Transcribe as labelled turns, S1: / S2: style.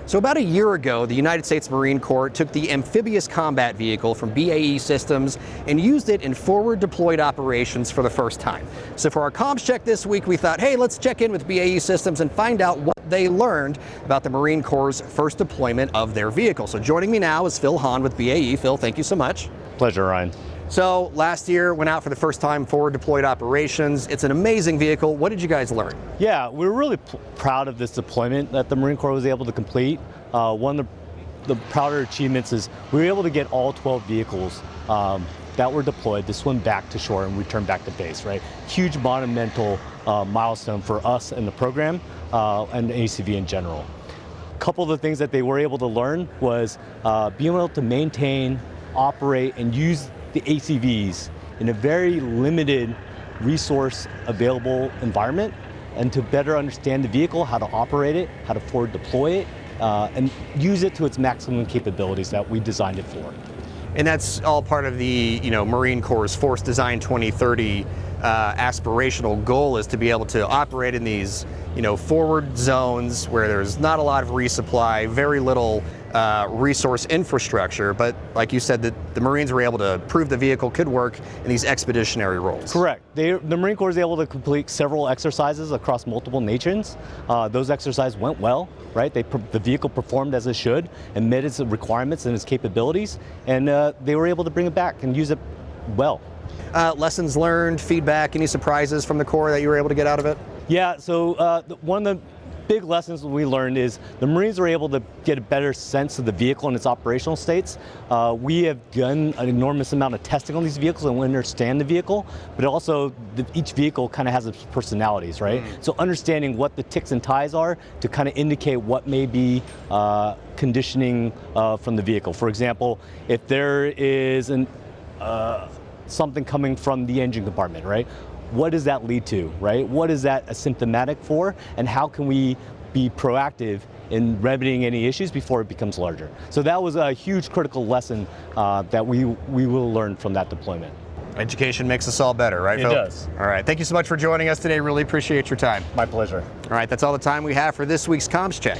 S1: So about a year ago, the United States Marine Corps took the amphibious combat vehicle from BAE Systems and used it in forward deployed operations for the first time. So for our comms check this week, we thought, hey, let's check in with BAE Systems and find out what they learned about the Marine Corps' first deployment of their vehicle. So joining me now is Phil Hahn with BAE. Phil, thank you so much.
S2: Pleasure, Ryan.
S1: So last year, went out for the first time forward deployed operations. It's an amazing vehicle. What did you guys learn?
S2: Yeah, we're really proud of this deployment that the Marine Corps was able to complete. One of the prouder achievements is we were able to get all 12 vehicles that were deployed to swim back to shore and return back to base, right? Huge monumental milestone for us in the program and ACV in general. A couple of the things that they were able to learn was being able to maintain, operate, and use the ACVs in a very limited resource available environment, and to better understand the vehicle, how to operate it, how to forward deploy it, and use it to its maximum capabilities that we designed it for.
S1: And that's all part of the Marine Corps' Force Design 2030 aspirational goal, is to be able to operate in these forward zones where there's not a lot of resupply, very little resource infrastructure, but like you said, the Marines were able to prove the vehicle could work in these expeditionary roles.
S2: Correct. The Marine Corps was able to complete several exercises across multiple nations. Those exercises went well, right? The vehicle performed as it should and met its requirements and its capabilities, and they were able to bring it back and use it well.
S1: Lessons learned, feedback, any surprises from the Corps that you were able to get out of it?
S2: Yeah, so one of the big lessons we learned is the Marines are able to get a better sense of the vehicle and its operational states. We have done an enormous amount of testing on these vehicles and we understand the vehicle, but also each vehicle kind of has its personalities, right? So understanding what the ticks and ties are to kind of indicate what may be conditioning from the vehicle. For example, if there is something coming from the engine compartment, right? What does that lead to, right? What is that asymptomatic for, and how can we be proactive in remedying any issues before it becomes larger? So that was a huge critical lesson that we will learn from that deployment.
S1: Education makes us all better, right, Phil?
S2: It does.
S1: All right, thank you so much for joining us today. Really appreciate your time.
S2: My pleasure.
S1: All right, that's all the time we have for this week's Comms Check.